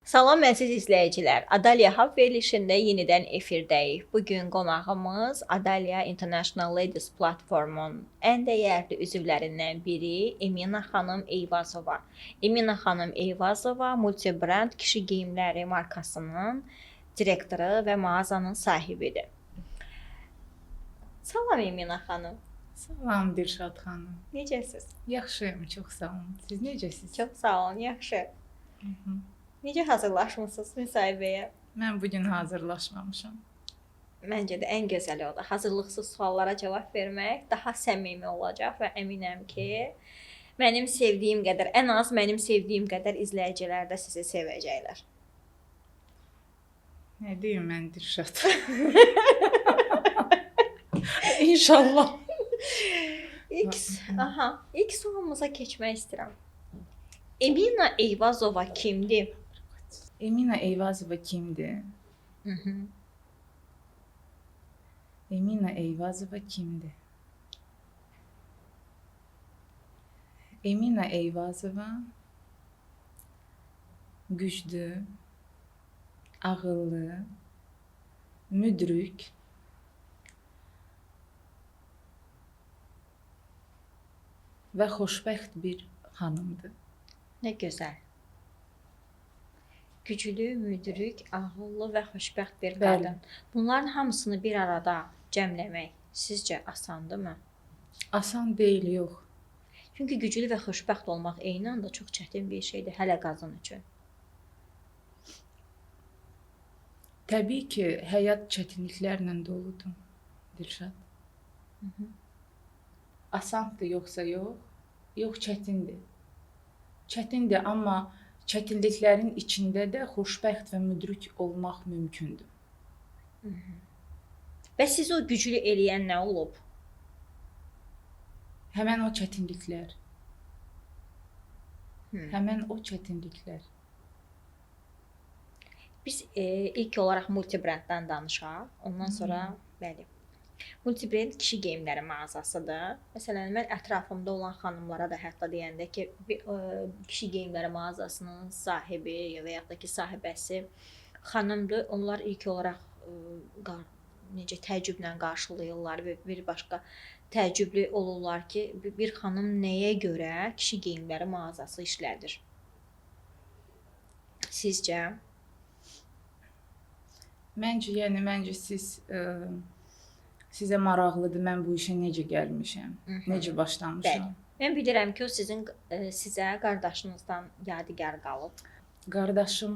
Salam əziz izləyicilər. Adalya Hub verilişində yenidən efirdəyik. Bugün qonağımız Adalya International Ladies platformunun ən dəyərli üzvlərindən biri Emina xanım Eyvazova. Emina xanım Eyvazova multibrand kişi geyimləri markasının direktoru və mağazanın sahibidir. Salam Emina xanım. Salam Dilşad xanım. Necəsiz? Yaxşıyam, çox sağ olun. Siz necəsiz? Çox sağ olun, yaxşı. Necə hazırlaşmısınız müsahibəyə? Mən bu gün hazırlaşmamışam. Məncə də ən gözəli odur. Hazırlıqsız suallara cavab vermək daha səmimi olacaq və əminəm ki, mənim sevdiyim qədər, ən az mənim sevdiyim qədər izləyicilər də sizi sevəcəklər. Nə deyim mən Dilşad? İnşallah. İlk sualımıza keçmək istəyirəm. Emina Eyvazova kimdir? Emina Eyvazova kimdir? Emina Eyvazova kimdir? Emina Eyvazova güclü, ağıllı, müdrik, və xoşbəxt bir xanımdır. Nə gözəl. Güclü, müdrik, ağıllı və xoşbəxt bir qadın. Bunların hamısını bir arada cəmləmək sizcə asandırmı? Asan deyil, yox. Çünki güclü və xoşbəxt olmaq eyni anda çox çətin bir şeydir hələ qadın üçün. Təbii ki, həyat çətinliklərlə doludur, Dilşad. Asandır yoxsa yox? Yox, çətindir. Çətindir, amma çətinliklərin içində də xoşbəxt və müdrik olmaq mümkündür. Və sizi o güclü eləyən nə olub? Həmən o çətinliklər. Həmən o çətinliklər. Biz ilk olaraq multibranddan danışaq. Ondan sonra, bəli. Multibrand kişi geyimləri mağazasıdır. Məsələn, mən ətrafımda olan xanımlara da hətta deyəndə ki, kişi geyimləri mağazasının sahibi və yaxud da ki, sahibəsi xanımdır. Onlar ilk olaraq necə təəccüblə qarşılayırlar və bir başqa təəccüblü olurlar ki, bir xanım nəyə görə kişi geyimləri mağazası işlədir? Sizcə? Məncə sizə maraqlıdır mən bu işə necə gəlmişəm, necə başlamışam. Mən bilirəm ki, o sizə qardaşınızdan yadigar qalıb. Qardaşım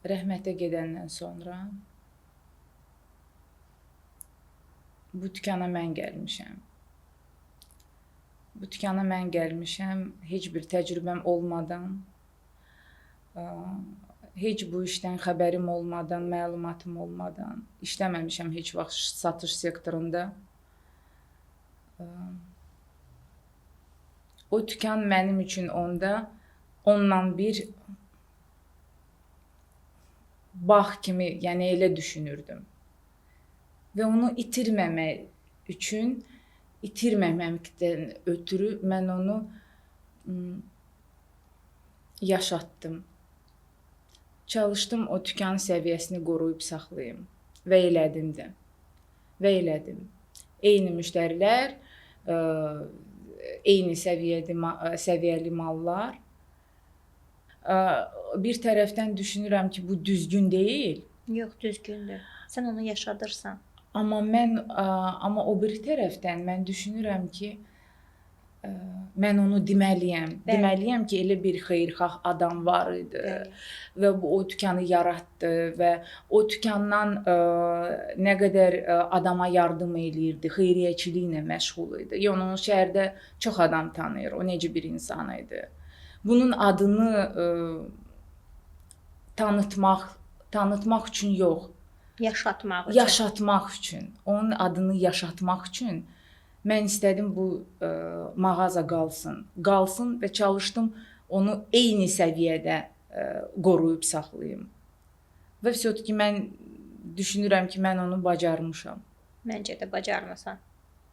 rəhmətə gedəndən sonra bu dükana mən gəlmişəm. Bu dükana mən gəlmişəm, heç bir təcrübəm olmadan, heç bu işdən xəbərim olmadan, məlumatım olmadan, işləməmişəm heç vaxt satış sektorunda. O dükan mənim üçün onunla bir bağ kimi, yəni elə düşünürdüm. Və onu itirməməkdən ötürü mən onu yaşatdım. Çalışdım o dükanın səviyyəsini qoruyub saxlayım və elədim də. Eyni müştərilər, eyni səviyyəli mallar. Bir tərəfdən düşünürəm ki, bu düzgün deyil. Yox, düzgündür. Sən onu yaşadırsan. Amma o bir tərəfdən mən düşünürəm ki, mən onu deməliyəm. Deməliyəm ki, elə bir xeyirxah adam var idi və o dükanı yaratdı və o dükandan nə qədər adama yardım eləyirdi, xeyriyyəçiliklə məşğul idi. Yəni onun şəhərdə çox adam tanıyır, o necə bir insan idi. Bunun adını tanıtmaq üçün yox, yaşatmaq üçün, onun adını yaşatmaq üçün mən istədim bu mağaza qalsın və çalışdım onu eyni səviyyədə qoruyub saxlayım. Və vəsət mən düşünürəm ki, mən onu bacarmışam. Məncə də bacarmısan.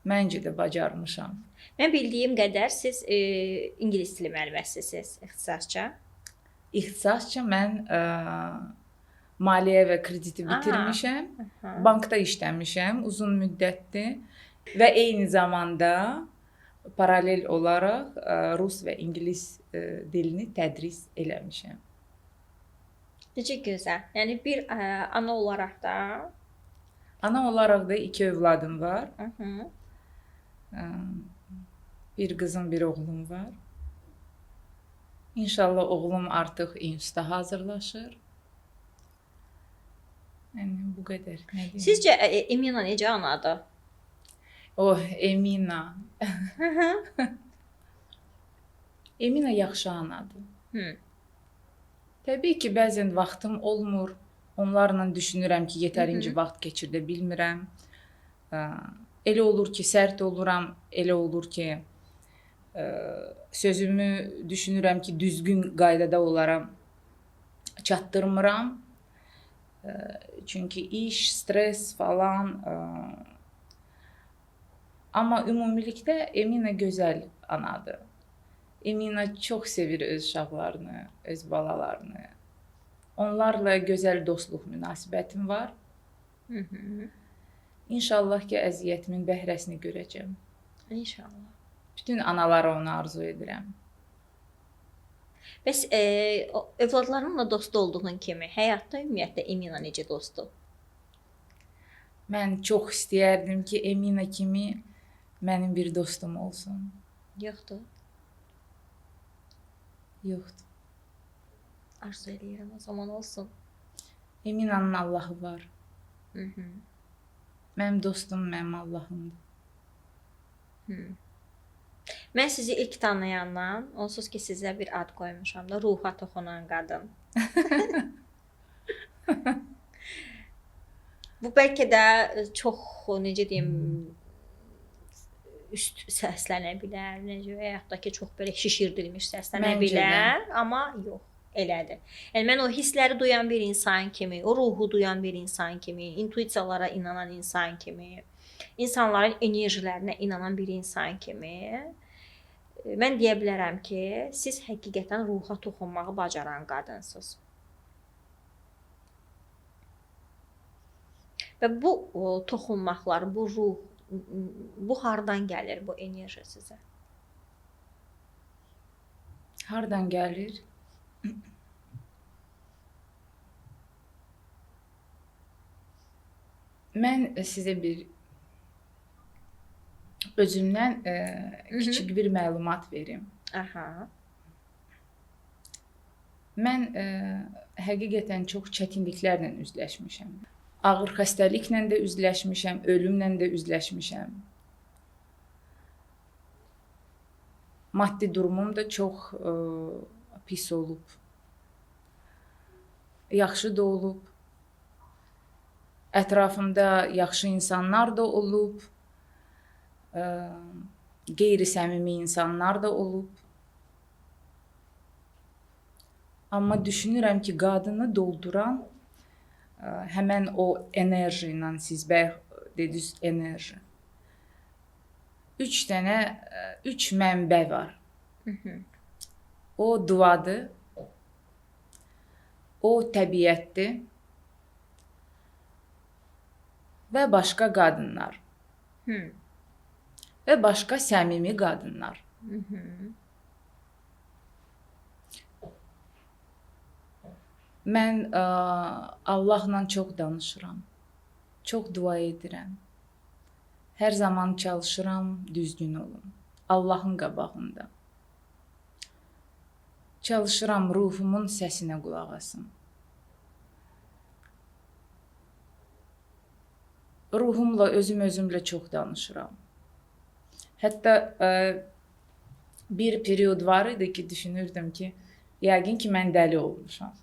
Məncə də bacarmışam. Mən bildiyim qədər siz ingilis dili müəlliməsisiniz ixtisasca. İxtisasca mən maliyyə və krediti bitirmişəm. Bankda işləmişəm uzun müddətdir və eyni zamanda paralel olaraq rus və ingilis dilini tədris eləmişəm. Necə gözəl. Yəni bir ana olaraq da Ana olaraq da 2 övladım var. Bir qızım, bir oğlum var. İnşallah oğlum artıq instituta hazırlaşır. Yəni bu qədər. Nə deyim? Sizcə Emina necə anadır? Emina. Emina yaxşı anadır. Təbii ki, bəzən vaxtım olmur. Onlarla düşünürəm ki, yetərincə vaxt keçirdə bilmirəm. Elə olur ki, sərt oluram, elə olur ki, sözümü düşünürəm ki, düzgün qaydada olaram, çatdırmıram. Çünki iş, stres falan. Amma ümumilikdə Emina gözəl anadır. Emina çox sevir öz uşaqlarını, öz balalarını. Onlarla gözəl dostluq münasibətim var. İnşallah ki, əziyyətimin bəhrəsini görəcəm. İnşallah. Bütün analara onu arzu edirəm. Bəs övladlarınla dost olduğun kimi həyatda ümumiyyətlə Emina necə dostdur? Mən çox istəyərdim ki, Emina kimi mənim bir dostum olsun. Yoxdur. Yoxdur. Arzu edirəm o zaman olsun. Eminanın Allahı var. Mənim dostum mənim Allahımdır. Mən sizi ilk tanıyandan, onsuz ki sizə bir ad qoymuşam da, ruha toxunan qadın. Bu bəlkə də çox, necə deyim, üst səslənə bilər, necə həyatdakı çox belə şişirdilmiş səslənə bilər, amma yox, elədir. Yəni mən o hissləri duyan bir insan kimi, o ruhu duyan bir insan kimi, intuisiyalara inanan insan kimi, insanların enerjilərinə inanan bir insan kimi mən deyə bilərəm ki, siz həqiqətən ruha toxunmağı bacaran qadınsınız. Və bu toxunmaqlar, bu ruh, bu hardan gəlir bu enerji sizə? Hardan gəlir? Mən sizə bir özümdən kiçik bir məlumat verim. Mən həqiqətən çox çətinliklərlə üzləşmişəm. Ağır xəstəliklə də üzləşmişəm, ölümlə də üzləşmişəm. Maddi durumum da çox pis olub. Yaxşı da olub. Ətrafımda yaxşı insanlar da olub. Qeyri-səmimi insanlar da olub. Amma düşünürəm ki, qadını dolduran həmən o enerji ilə, siz dediniz enerji. 3 mənbə var. O duadır, o təbiətdir və başqa qadınlar. Və başqa səmimi qadınlar. Mən Allahla çox danışıram. Çox dua edirəm. Hər zaman çalışıram düzgün olum. Allahın qabağında. Çalışıram ruhumun səsinə qulaq asım. Ruhumla, özümlə çox danışıram. Hətta bir period var idi ki, düşünürdüm ki, yəqin ki, mən dəli olmuşam.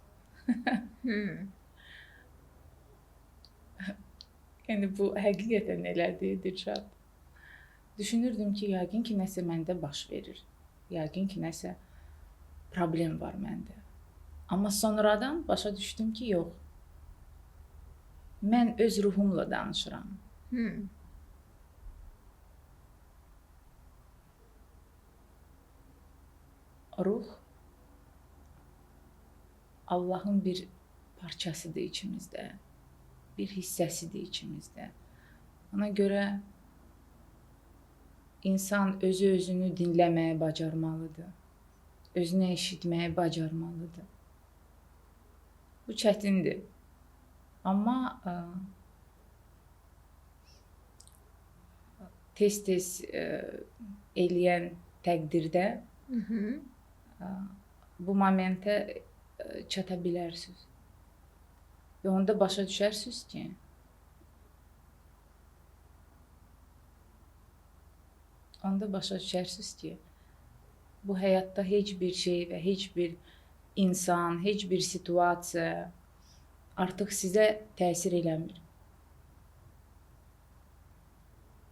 Yəni bu həqiqətən elədir, Dirşad. Düşünürdüm ki, yəqin ki, nəsə məndə baş verir. Yəqin ki, nəsə problem var məndə. Amma sonradan başa düşdüm ki, yox. Mən öz ruhumla danışıram. Ruh Allahın bir parçasıdır içimizdə, bir hissəsidir içimizdə. Ona görə insan özünü dinləməyi bacarmalıdır. Özünü eşitməyi bacarmalıdır. Bu çətindir. Amma tez-tez eləyən təqdirdə bu momentə çata bilərsiniz. Və onda başa düşərsiniz ki, bu həyatda heç bir şey və heç bir insan, heç bir situasiya artıq sizə təsir eləmir.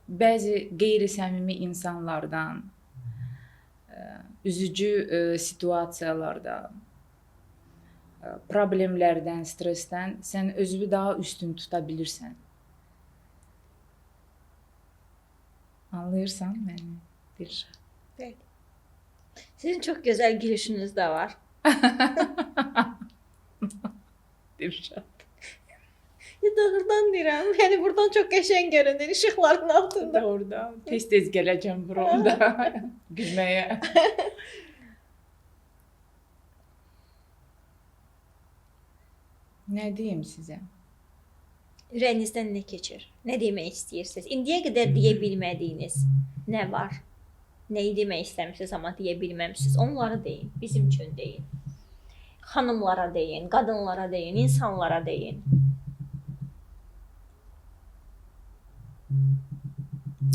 Bəzi qeyri-səmimi insanlardan, üzücü situasiyalardan, problemlərdən, stressdən sən özünü daha üstün tuta bilirsən. Anlayırsan məni, Dilşad? Bəli. Sizin çox gözəl gülüşünüz də var. Dilşad. Doğrudan deyirəm. Yəni buradan çox qəşəng görünür işıqların altında. Orada tez-tez gələcəm bura onda gülməyə. Nə deyim sizə? Ürəyinizdən nə keçir? Nə demək istəyirsiniz? İndiyə qədər deyə bilmədiyiniz nə var? Nəyi demək istəmirsiniz, amma deyə bilməmisiniz? Onları deyin, bizim üçün deyin. Xanımlara deyin, qadınlara deyin, insanlara deyin.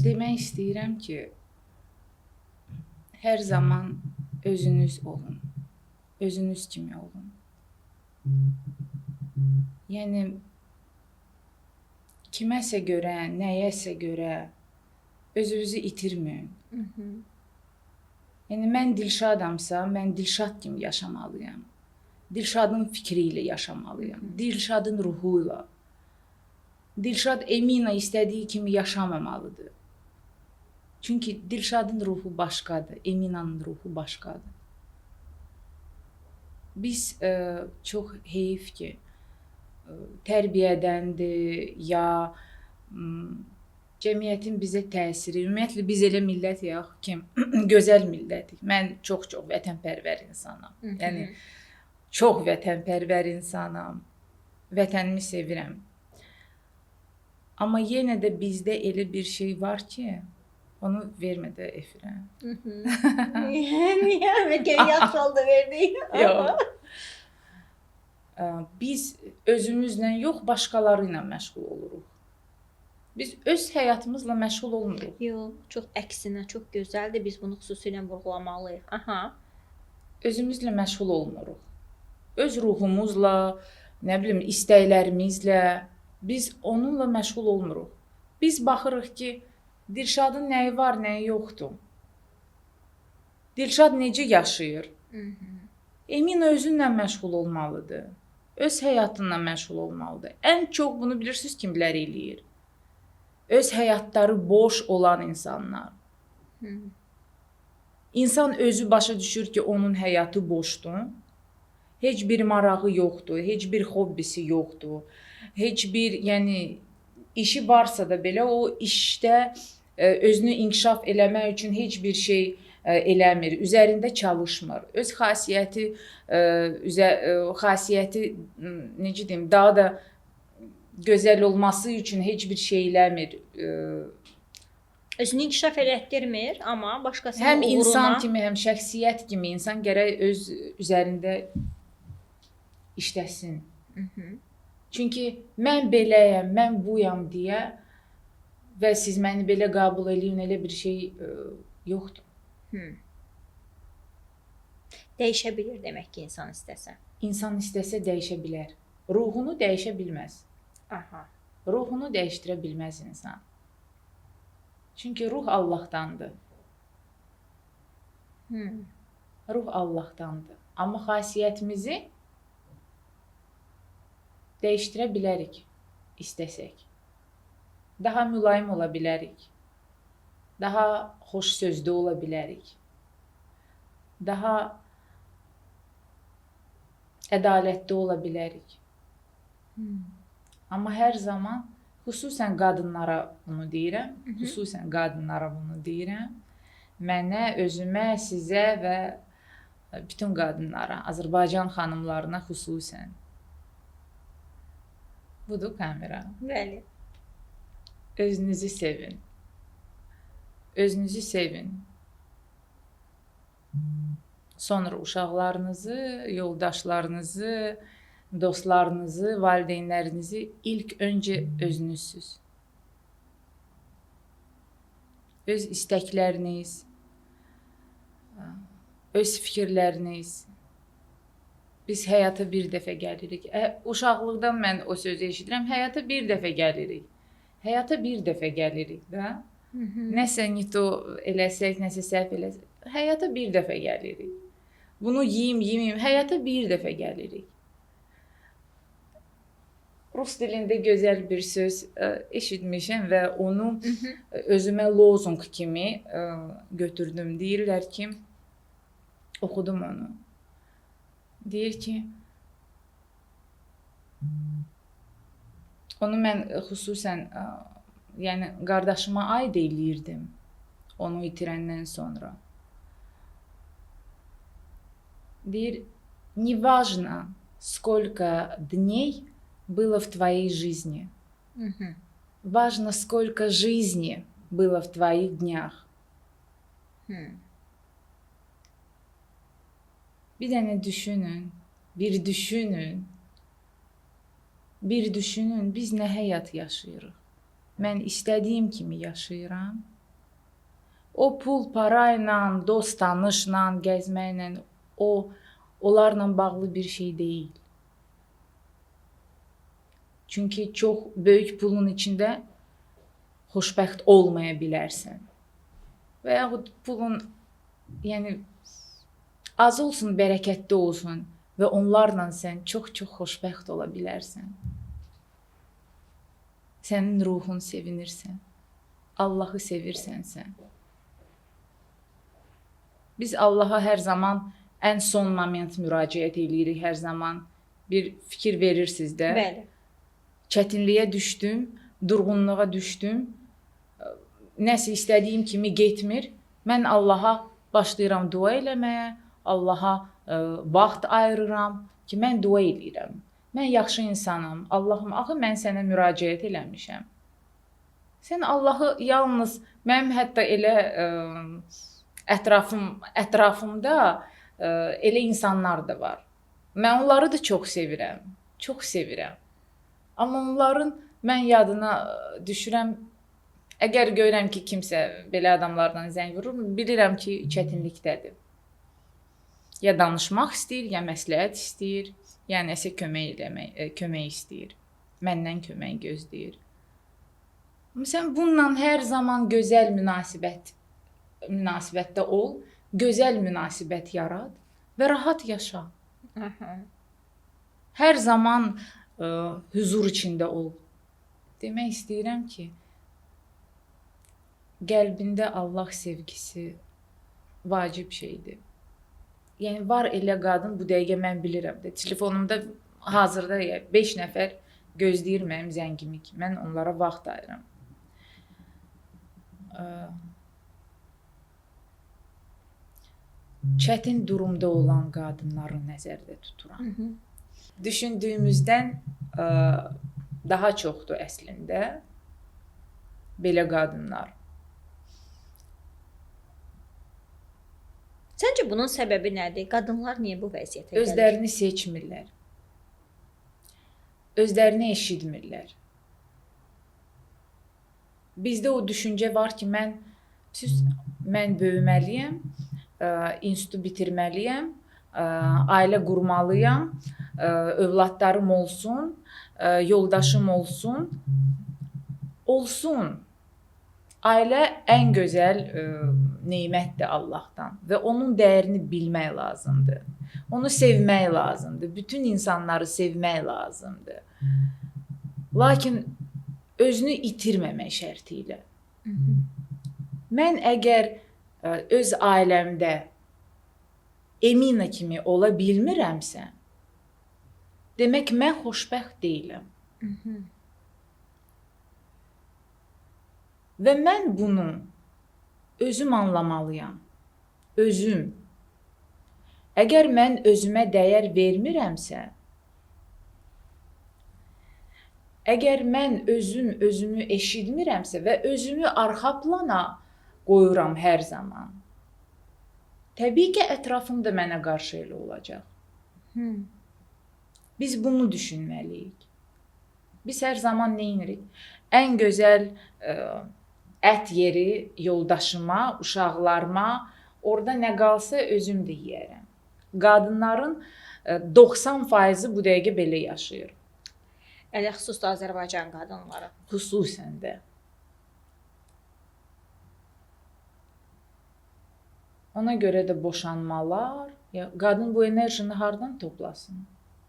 Demək istəyirəm ki, hər zaman özünüz olun. Özünüz kimi olun. Yəni kiməsə görə, nəyəsə görə özünüzü itirməyin. Yəni mən Dilşadamsa, mən Dilşad kimi yaşamalıyam. Dilşadın fikri ilə yaşamalıyam. Dilşadın ruhu ilə. Dilşad Emina istədiyi kimi yaşamamalıdır. Çünki Dilşadın ruhu başqadır, Eminanın ruhu başqadır. Biz çox heyif ki, tərbiyədəndir ya cəmiyyətin bizə təsiri, ümumiyyətlə biz elə millətik ki, gözəl millətik. Mən çox vətənpərvər insanam. Yəni çox vətənpərvər insanam. Vətənimi sevirəm. Amma yenə də bizdə elə bir şey var ki, onu vermə də efirə. Niyə? Yaxşı oldu verdik. Yox. Biz özümüzlə yox, başqaları ilə məşğul oluruq. Biz öz həyatımızla məşğul olmuruq. Yox, çox əksinə, çox gözəldir. Biz bunu xüsusilə vurğulamalıyıq. Özümüzlə məşğul olmuruq. Öz ruhumuzla, nə bilim, istəklərimizlə biz onunla məşğul olmuruq. Biz baxırıq ki, Dilşadın nəyi var, nəyi yoxdur. Dilşad necə yaşayır? Emina özünlə məşğul olmalıdır. Öz həyatınla məşğul olmalıdır. Ən çox bunu bilirsiniz kimlər eləyir? Öz həyatları boş olan insanlar. İnsan özü başa düşür ki, onun həyatı boşdur. Heç bir marağı yoxdur, heç bir hobbisi yoxdur. Heç bir, yəni işi varsa da belə o işdə özünü inkişaf eləmək üçün heç bir şey eləmir, üzərində çalışmır. Öz xasiyyəti necə deyim, daha da gözəl olması üçün heç bir şey eləmir. Özünü inkişaf elətdirmir, amma başqasının həm uğruna... insan kimi, həm şəxsiyyət kimi insan gərək öz üzərində işləsin. Çünki mən beləyəm, mən buyam deyə və siz məni belə qəbul eləyin, elə bir şey yoxdur. Dəyişə bilir demək ki, insan istəsə. İnsan istəsə dəyişə bilər. Ruhunu dəyişə bilməz. Ruhunu dəyişdirə bilməz insan. Çünki ruh Allahdandır. Ruh Allahdandır. Amma xasiyyətimizi dəyişdirə bilərik, istəsək. Daha mülayim ola bilərik. Daha xoş sözlü ola bilərik. Daha ədalətli ola bilərik. Amma hər zaman, xüsusən qadınlara bunu deyirəm, mənə, özümə, sizə və bütün qadınlara, Azərbaycan xanımlarına xüsusən. Budur kamera. Bəli. Özünüzü sevin. Özünüzü sevin. Sonra uşaqlarınızı, yoldaşlarınızı, dostlarınızı, valideynlərinizi ilk öncə özünüzsüz. Öz istəkləriniz, öz fikirləriniz. Biz həyata bir dəfə gəlirik. Uşaqlıqdan mən o sözü eşidirəm. Həyata bir dəfə gəlirik. Həyata bir dəfə gəlirik də. Nəsə nito eləsək, nəsə səhv eləsək. Həyata bir dəfə gəlirik. Bunu yeyim. Həyata bir dəfə gəlirik. Rus dilində gözəl bir söz eşitmişəm və onu özümə lozunq kimi götürdüm. Deyirlər ki, oxudum onu. Deyir ki, onu mən xüsusən yəni qardaşıma aid eləyirdim onu itirəndən sonra. Deyir, неважно, сколько дней было в твоей жизни. Важно, сколько жизни было в твоих днях. Bir dənə düşünün, bir düşünün, biz nə həyat yaşayırıq. Mən istədiyim kimi yaşayıram. O pul, parayla, dost, tanışla, gəzməklə, onlarla bağlı bir şey deyil. Çünki çox böyük pulun içində xoşbəxt olmaya bilərsən. Və yaxud pulun, yəni, az olsun, bərəkətli olsun və onlarla sən çox-çox xoşbəxt ola bilərsən. Sənin ruhun sevinirsən, Allahı sevirsən sən. Biz Allaha hər zaman ən son moment müraciət edirik, hər zaman bir fikir verirsiniz də. Bəli. Çətinliyə düşdüm, durğunluğa düşdüm, nəsə istədiyim kimi getmir. Mən Allaha başlayıram dua eləməyə, Allaha vaxt ayırıram ki, mən dua eləyirəm. Mən yaxşı insanam, Allahım, axı mən sənə müraciət eləmişəm. Sən Allahı yalnız, mənim hətta elə ətrafımda elə insanlar da var. Mən onları da çox sevirəm. Amma onların mən yadına düşürəm, əgər görürəm ki, kimsə belə adamlardan zəng vurur, bilirəm ki, çətinlikdədir. Ya danışmaq istəyir, ya məsləhət istəyir, ya nəsə kömək istəyir. Məndən kömək gözləyir. Sən bununla hər zaman gözəl münasibətdə ol, gözəl münasibət yarad və rahat yaşa. Hər zaman huzur içində ol. Demək istəyirəm ki, qəlbində Allah sevgisi vacib şeydir. Yəni, var elə qadın, bu dəqiqə mən bilirəm də, telefonumda hazırda 5 nəfər gözləyir mənim zəngimi ki, mən onlara vaxt ayıram. Çətin durumda olan qadınları nəzərdə tuturam. Düşündüyümüzdən daha çoxdur əslində belə qadınlar. Səncə bunun səbəbi nədir? Qadınlar niyə bu vəziyyətə gəlir? Özlərini seçmirlər. Özlərini eşitmirlər. Bizdə o düşüncə var ki, mən böyüməliyəm, institut bitirməliyəm, ailə qurmalıyam, övladlarım olsun, yoldaşım olsun. Olsun. Ailə ən gözəl nemətdir Allahdan və onun dəyərini bilmək lazımdır. Onu sevmək lazımdır. Bütün insanları sevmək lazımdır. Lakin özünü itirməmək şərti ilə. Mən əgər öz ailəmdə Emina kimi ola bilmirəmsə, demək mən xoşbəxt deyiləm. Və mən bunu özüm anlamalıyam. Özüm. Əgər mən özümə dəyər vermirəmsə, əgər mən özümü eşitmirəmsə və özümü arxa plana qoyuram hər zaman, təbii ki, ətrafım da mənə qarşı elə olacaq. Biz bunu düşünməliyik. Biz hər zaman nə edirik? Ən gözəl ət yeri yoldaşıma, uşaqlarıma, orada nə qalsa özüm də yeyərəm. Qadınların 90% bu dəqiqə belə yaşayır. Elə xüsusilə Azərbaycan qadınları. Xüsusən də. Ona görə də boşanmalar, qadın bu enerjini hardan toplasın?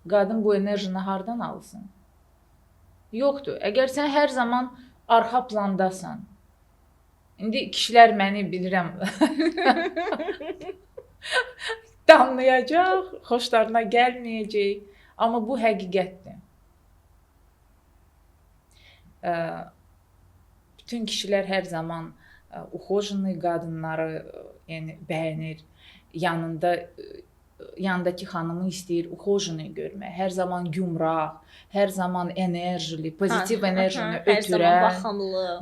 Qadın bu enerjini hardan alsın? Yoxdur. Əgər sən hər zaman arxa plandasan, indi kişilər məni bilirəm, danlayacaq, xoşlarına gəlməyəcək, amma bu həqiqətdir. Bütün kişilər hər zaman uxojeni qadınları bəyənir, yanındakı xanımı istəyir uxojeni görmək, hər zaman gümrah, hər zaman enerjili, pozitiv enerjini ötürən,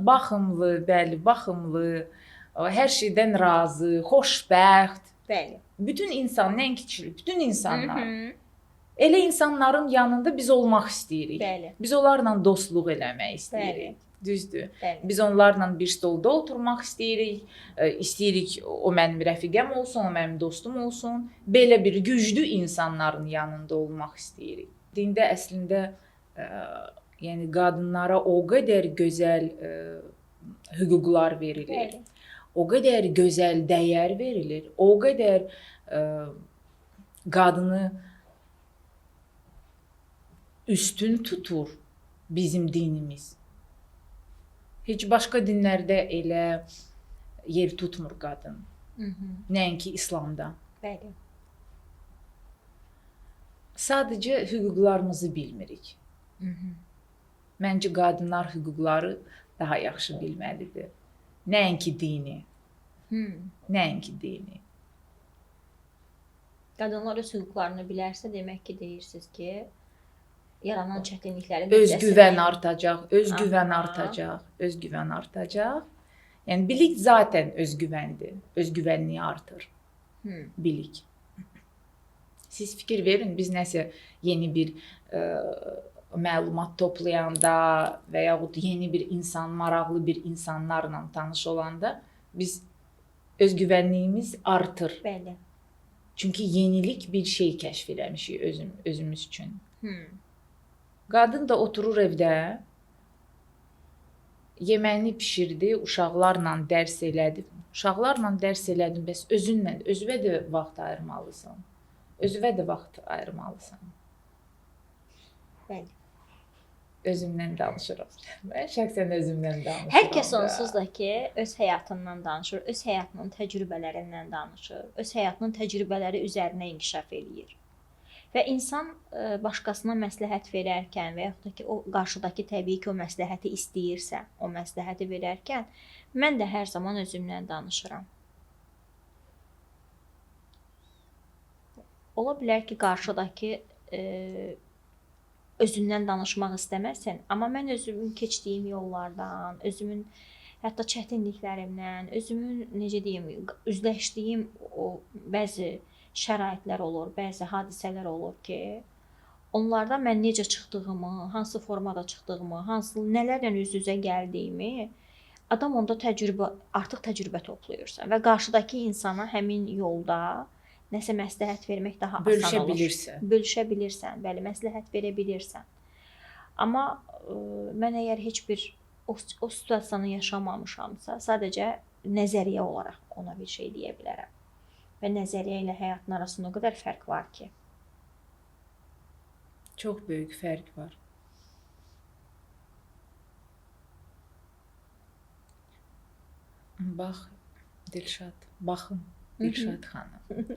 baxımlı, bəli, baxımlı, hər şeydən razı, xoşbəxt. Bəli. Bütün insan, nəinki kişilər, bütün insanlar. Elə insanların yanında biz olmaq istəyirik. Bəli. Biz onlarla dostluq eləmək istəyirik. Bəli. Düzdür. Bəli. Biz onlarla bir stolda oturmaq istəyirik. İstəyirik o mənim rəfiqəm olsun, o mənim dostum olsun. Belə bir güclü insanların yanında olmaq istəyirik. Dində əslində yəni qadınlara o qədər gözəl hüquqlar verilir. Bəli. O qədər gözəl dəyər verilir. O qədər qadını üstün tutur bizim dinimiz. Heç başqa dinlərdə elə yer tutmur qadın. Nəinki İslamda. Bəli. Sadəcə hüquqlarımızı bilmirik. Məncə qadınlar hüquqları daha yaxşı bilməlidir. Nəinki dini. Nəinki dini. Qadınlar öz hüquqlarını bilərsə, demək ki, deyirsiniz ki, yaranan çətinliklərin özgüvən artacaq, özgüvən artacaq, özgüvən artacaq. Yəni bilik zaten özgüvəndir, özgüvənliyi artır. Bilik. Siz fikir verin, biz nəsə yeni bir məlumat toplayanda və yaxud yeni bir insan, maraqlı bir insanlarla tanış olanda biz özgüvənliyimiz artır. Bəli. Çünki yenilik bir şey kəşf eləmişik özümüz üçün. Qadın da oturur evdə, yeməyini bişirdi, uşaqlarla dərs elədi. Uşaqlarla dərs elədin, bəs özünə də vaxt ayırmalısan. Özünə də vaxt ayırmalısan. Bəli. Özümdən danışıram. Mən şəxsən özümdən danışıram. Hər kəs onsuz da ki, öz həyatından danışır, öz həyatının təcrübələrindən danışır, öz həyatının təcrübələri üzərinə inkişaf eləyir. Və insan başqasına məsləhət verərkən və yaxud da ki, o qarşıdakı təbii ki, o məsləhəti istəyirsə, o məsləhəti verərkən, mən də hər zaman özümdən danışıram. Ola bilər ki, qarşıdakı özündən danışmaq istəməzsən, amma mən özümün keçdiyim yollardan, özümün hətta çətinliklərimdən, özümün necə deyim, üzləşdiyim o bəzi şəraitlər olur, bəzi hadisələr olur ki, onlardan mən necə çıxdığımı, hansı formada çıxdığımı, nələrlə üz-üzə gəldiyimi, adam onda artıq təcrübə toplayırsan və qarşıdakı insana həmin yolda nəsə məsləhət vermək daha asan olur. Bölüşə bilirsən, bəli, məsləhət verə bilirsən. Amma mən əgər heç bir o situasiyanı yaşamamışamsa, sadəcə nəzəriyyə olaraq ona bir şey deyə bilərəm. Və nəzəriyyə ilə həyatın arasında o qədər fərq var ki. Çox böyük fərq var. Bax, Dilşad, baxın. Dilşad xanım.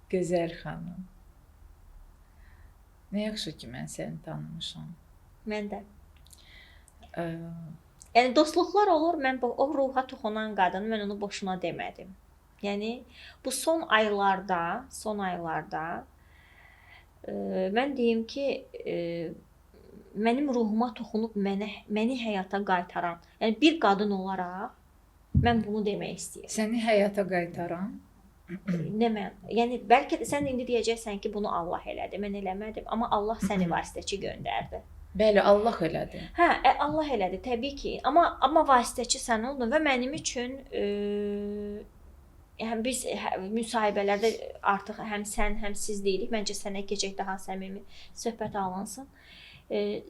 Gözəl xanım. Nə yaxşı ki, mən səni tanımışam. Mən də. Ə, Yəni dostluqlar olur, mən o ruha toxunan qadın, mən onu boşuna demədim. Yəni bu son aylarda mən deyim ki, mənim ruhuma toxunub məni həyata qaytaran, yəni bir qadın olaraq mən bunu demək istəyirəm. səni həyata qaytaran Nə mən? Yəni bəlkə də sən indi deyəcəksən ki, bunu Allah elədi, mən eləmədim, amma Allah səni vasitəçi göndərdi. bəli, Allah elədi. Hə, Allah elədi təbii ki. Amma vasitəçi sən oldun və mənim üçün yəni biz müsahibələrdə artıq həm sən, həm siz deyirik. Məncə sənə keçək daha səmimi söhbət alınsın.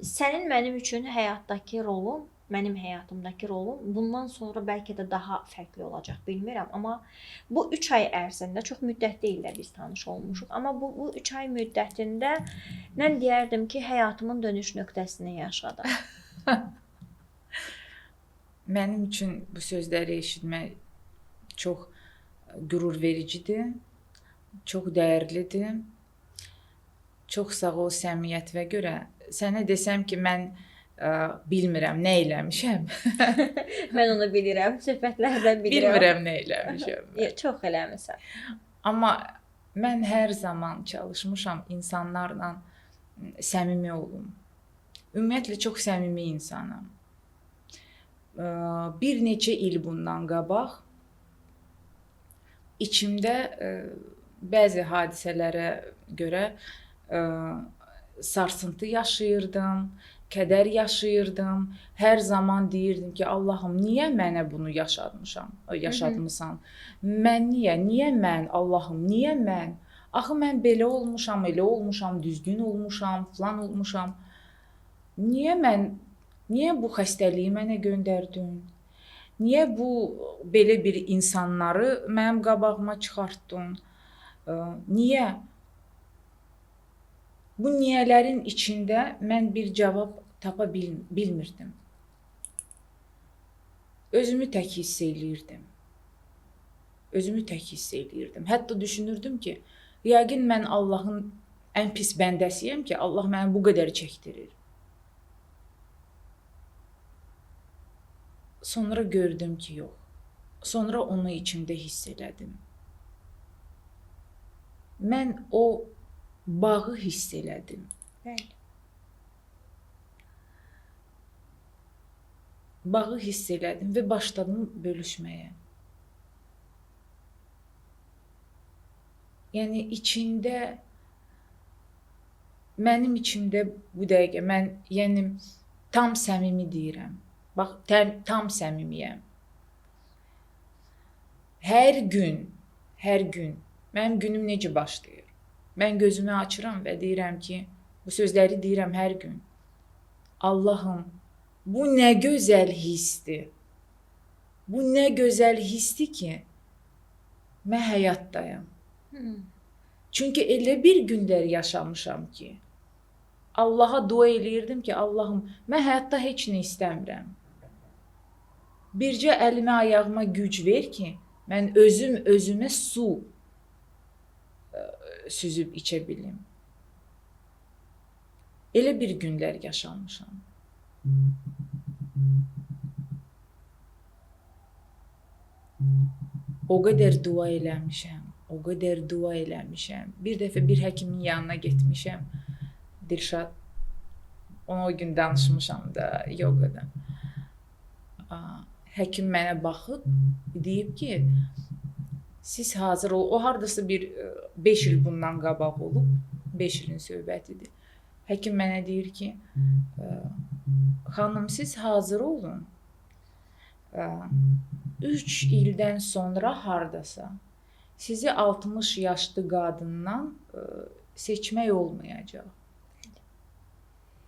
Sənin mənim üçün həyatdakı rolun, mənim həyatımdakı rolum bundan sonra bəlkə də daha fərqli olacaq, bilmirəm. Amma bu 3 ay ərzində çox müddət deyil də biz tanış olmuşuq. Amma bu 3 ay müddətində mən deyərdim ki, həyatımın dönüş nöqtəsini yaşadım. Mənim üçün bu sözləri eşitmək çox qürur vericidir, çox dəyərlidir. Çox sağ ol səmimiyyətinə görə. Sənə desəm ki, mən bilmirəm nə eləmişəm. Mən onu bilirəm, söhbətlərdən bilirəm. Bilmirəm nə eləmişəm. Çox eləmisən. Amma mən hər zaman çalışmışam insanlarla səmimi olum. Ümumiyyətlə çox səmimi insanam. Bir neçə il bundan qabaq içimdə bəzi hadisələrə görə sarsıntı yaşayırdım, kədər yaşayırdım. Hər zaman deyirdim ki, Allahım, niyə mənə bunu yaşatmısan? Mən niyə mən, Allahım, niyə mən? Axı mən belə olmuşam, elə olmuşam, düzgün olmuşam, falan olmuşam. Niyə bu xəstəliyi mənə göndərdin? Niyə bu belə bir insanları mənim qabağıma çıxartdın? Niyə? Bu niyələrin içində mən bir cavab tapa bilmirdim. Özümü tək hiss eləyirdim. Hətta düşünürdüm ki, yəqin mən Allahın ən pis bəndəsiyəm ki, Allah məni bu qədər çəkdirir. Sonra gördüm ki, yox. Sonra onu içimdə hiss elədim. Mən o bağı hiss elədim. Bəli. Bağı hiss elədim və başladım bölüşməyə. Yəni mənim içimdə bu dəqiqə mən tam səmimi deyirəm. Bax, tam səmimiyəm. Hər gün mənim günüm necə başlayır? Mən gözümü açıram və deyirəm ki, bu sözləri deyirəm hər gün. Allahım, bu nə gözəl hissdir. Bu nə gözəl hissdir ki, mən həyatdayım. Çünki elə bir günlər yaşamışam ki, Allaha dua eləyirdim ki, Allahım, mən həyatda heç nə istəmirəm. Bircə əlimə, ayağıma güc ver ki, mən özümə su süzüb içə bilim. Elə bir günlər yaşamışam. O qədər dua eləmişəm. Bir dəfə bir həkimin yanına getmişəm. Dilşad, ona o gün danışmışam da yoqada. Həkim mənə baxıb deyib ki, siz hazır ol. O hardasa bir 5 il bundan qabaq olub. 5 ilin söhbətidir. Həkim mənə deyir ki, xanım, siz hazır olun. 3 ildən sonra hardasa sizi 60 yaşlı qadından seçmək olmayacaq.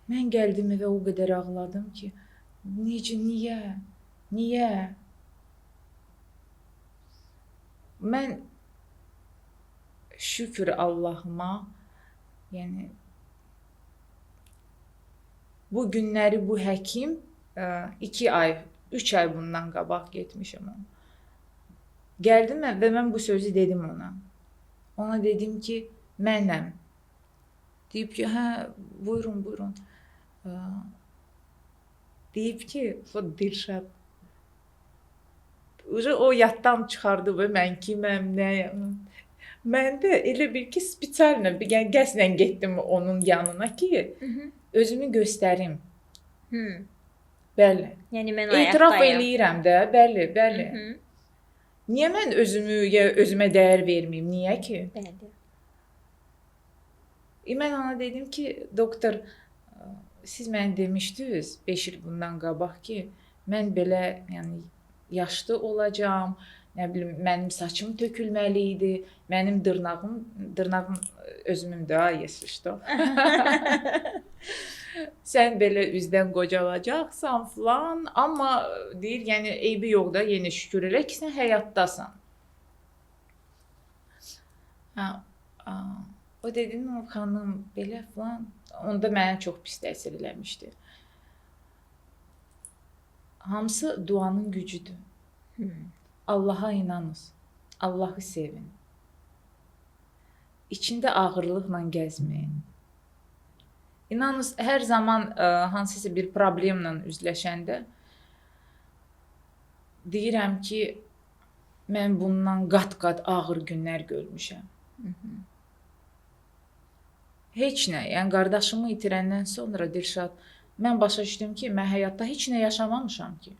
Mən gəldim və o qədər ağladım ki, niyə? Mən şükür Allahıma, yəni bu günləri bu həkim 2 ay, 3 ay bundan qabaq getmişəm ona. Gəldim və mən bu sözü dedim ona. Ona dedim ki, mənəm. Deyib ki, hə, buyurun, buyurun. Deyib ki, Dilşad o yaddan çıxardı və mən kiməm, nəyəm. Mən də elə bir ki, spesialna, yəni qəsdən getdim onun yanına ki, özümü göstərim. Bəli. Yəni mən etiraf ayaqdayım. eləyirəm də, bəli, bəli. Niyə mən özümə dəyər verməyim? Niyə ki? Bəli. Mən ona dedim ki, doktor, siz mənə demişdiniz 5 il bundan qabaq ki, mən belə, yəni yaşlı olacağam, nə bilim, mənim saçım tökülməli idi, mənim dırnağım özümün də yesişdi. Sən belə üzdən qocalacaqsan falan, amma deyir, yəni eybi yox da, yenə şükür elə ki, sən həyatdasan. O dedim, xanım, belə falan, onda mənə çox pis təsir eləmişdi. Hamısı duanın gücüdür. Allaha inanın, Allahı sevin. İçində ağırlıqla gəzməyin. İnanın, hər zaman hansısa bir problemlə üzləşəndə deyirəm ki, mən bundan qat-qat ağır günlər görmüşəm. Heç nə, yəni qardaşımı itirəndən sonra Dilşad, mən başa düşdüm ki, mən həyatda heç nə yaşamamışam ki.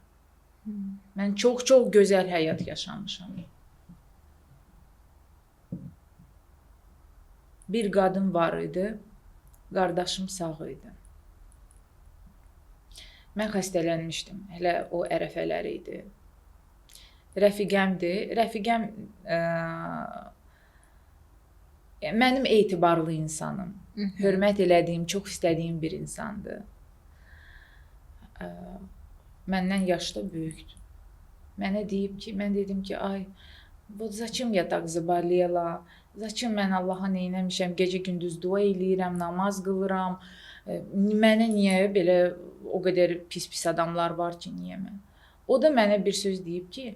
Mən çox-çox gözəl həyat yaşamışam. Bir qadın var idi, qardaşım sağ idi. Mən xəstələnmişdim, hələ o ərəfələri idi. Rəfiqəmdir, rəfiqəm mənim etibarlı insanım. Hörmət elədiyim, çox istədiyim bir insandır. Məndən yaşda böyükdür. Mənə deyib ki, mən dedim ki, ay, zəçim я так заболела, zəçim mən Allaha neynəmişəm, gecə-gündüz dua eləyirəm, namaz qılıram, mənə niyə belə o qədər pis-pis adamlar var ki, niyə mən? O da mənə bir söz deyib ki,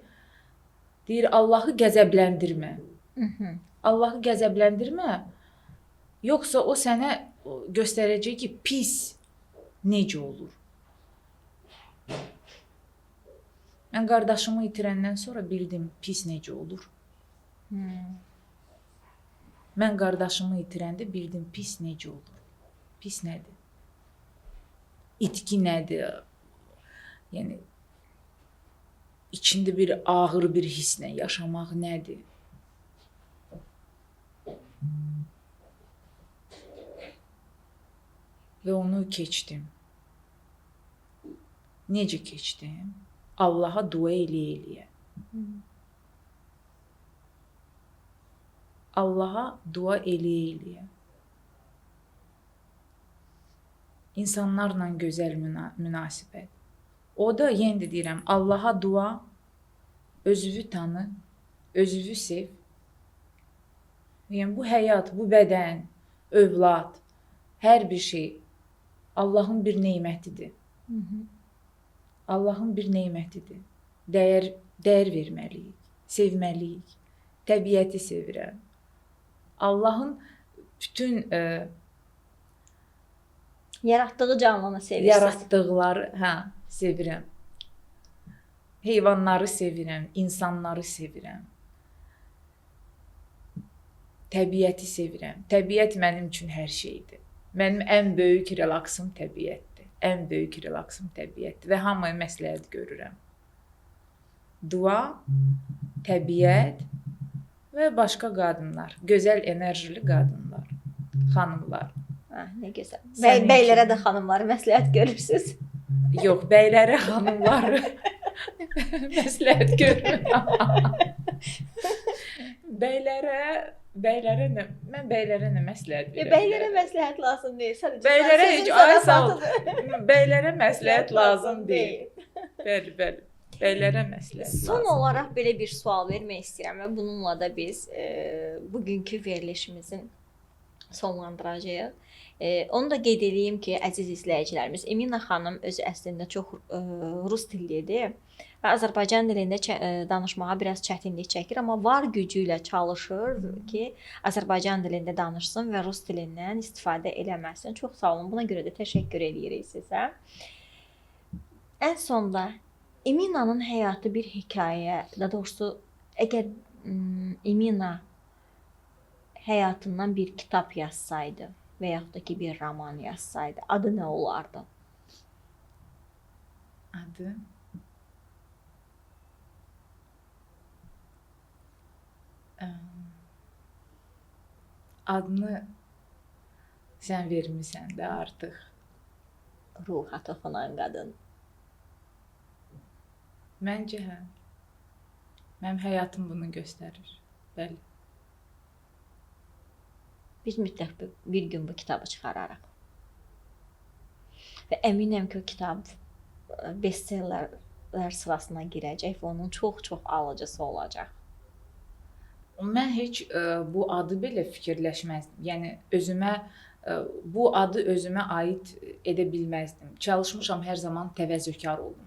deyir, Allahı qəzəbləndirmə. Allahı qəzəbləndirmə, yoxsa o sənə göstərəcək ki, pis necə olur? Mən qardaşımı itirəndən sonra bildim pis necə olur. Mən qardaşımı itirəndə bildim pis necə olur. Pis nədir? İtki nədir? Yəni, içində bir ağır bir hisslə yaşamaq nədir? Və onu keçdim. Necə keçdim? Allaha dua eləyə-eləyə. Allaha dua eləyə-eləyə. İnsanlarla gözəl münasibət. O da, yenə də deyirəm, Allaha dua, özünü tanı, özünü sev. Yəni, bu həyat, bu bədən, övlad, hər bir şey Allahın bir neymətidir. Allahın bir neymətidir. Dəyər verməliyik, sevməliyik. Təbiəti sevirəm. Allahın bütün yaratdığı canlını sevirsən. Yaratdıqları, sevirəm. Heyvanları sevirəm, insanları sevirəm. Təbiəti sevirəm. Təbiət mənim üçün hər şeydir. Mənim ən böyük relaksım təbiətdir. Ən böyük relaksım təbiətdir və hamıya məsləhət görürəm. Dua, təbiət və başqa qadınlar, gözəl enerjili qadınlar, xanımlar. Nə gözəl. Bəylərə də xanımları məsləhət görürsünüz? Yox, bəylərə xanımları məsləhət görmürəm. Mən bəylərə nə məsləhət verirəm? Bəylərə məsləhət lazım deyil. Bəylərə heç bəylərə məsləhət lazım deyil. Bəli. Bəylərə məsləhət lazım. Son olaraq belə bir sual vermək istəyirəm və bununla da biz bugünkü verilişimizin sonlandıracağıq. Onu da qeyd edeyim ki, əziz izləyicilərimiz, Emina xanım özü əslində çox rus dillidir və Azərbaycan dilində danışmağa biraz çətinlik çəkir, amma var gücü ilə çalışır ki, Azərbaycan dilində danışsın və rus dilindən istifadə eləməsin. Çox sağ olun. Buna görə də təşəkkür edirik sizə. Ən sonda Eminanın həyatı bir hekayə, daha doğrusu əgər Emina həyatından bir kitab yazsaydı və yaxud da ki bir roman yazsaydı, adı nə olardı? Adı adını sən vermisən də artıq. Ruha toxunan qadın. Məncə hə. Mənim həyatım bunu göstərir. Bəli. Biz mütləq bir gün bu kitabı çıxararıq. Və əminəm ki, o kitab bestsellerlər sırasına girəcək və onun çox-çox alıcısı olacaq. Mən heç bu adı belə fikirləşməzdim. Yəni bu adı özümə aid edə bilməzdim. Çalışmışam hər zaman təvəzzökar olum.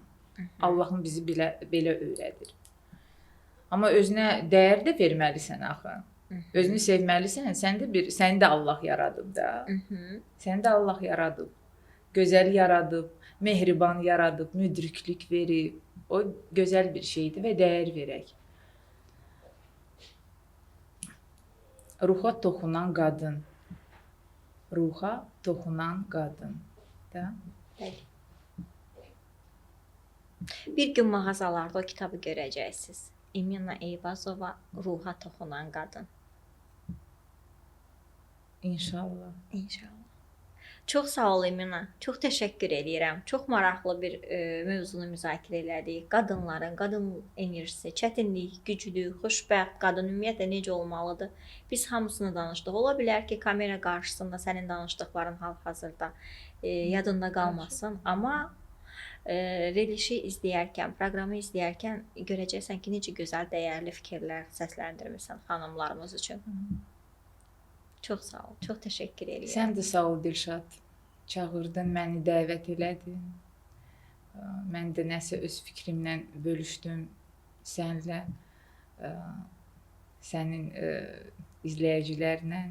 Allahım bizi belə öyrədir. Amma özünə dəyər də verməlisən axı. Özünü sevməlisən. Səni də Allah yaradıb da. Səni də Allah yaradıb. Gözəl yaradıb, mehriban yaradıb, müdriklük verib. O gözəl bir şeydir və dəyər verək. Ruha toxunan qadın. Ruha toxunan qadın. Da? Bəli. Bir gün mağazalarda o kitabı görəcəksiniz. Emina Eyvazova, Ruha toxunan qadın. İnşallah. İnşallah. Çox sağ ol Emina. Çox təşəkkür edirəm. Çox maraqlı bir mövzunu müzakirə elədik. Qadınların, qadın enerjisi, çətinlik, güclü, xoşbəxt qadın ümumiyyətlə necə olmalıdır? Biz hamısını danışdıq. Ola bilər ki, kamera qarşısında sənin danışdıqların hal-hazırda yadında qalmasın, amma verilişi izləyərkən, proqramı izləyərkən görəcəksən ki, necə gözəl, dəyərli fikirlər səsləndirmirsən xanımlarımız üçün. Çox sağ ol. Çox təşəkkür edirəm. Sən də sağ ol Dilşad. Çağırdın, məni dəvət elədin. Mən də nəsə öz fikrimlə bölüşdüm sənlə, sənin izləyicilərlə.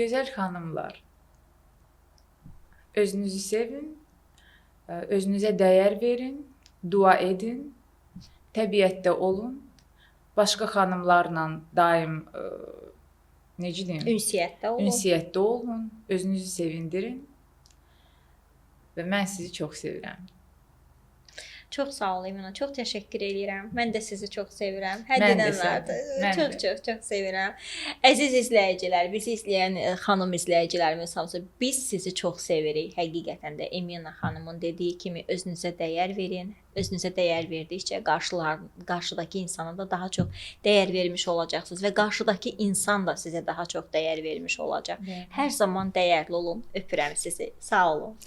Gözəl xanımlar, özünüzü sevin, özünüzə dəyər verin, dua edin, təbiətdə olun. Başqa xanımlarla daim necə deyim? Ünsiyyətdə olun, özünüzü sevindirin və mən sizi çox sevirəm. Çox sağ ol Emina, çox təşəkkür edirəm. Mən də sizi çox sevirəm. Həddindən artıq. Çox sevirəm. Əziz izləyicilər, bizi izləyən xanım izləyicilərimiz hamısı, biz sizi çox sevirik. Həqiqətən də Emina xanımın dediyi kimi özünüzə dəyər verin. Özünüzə dəyər verdikcə qarşıdakı insana da daha çox dəyər vermiş olacaqsınız və qarşıdakı insan da sizə daha çox dəyər vermiş olacaq. Hər zaman dəyərli olun. Öpürəm sizi. Sağ olun.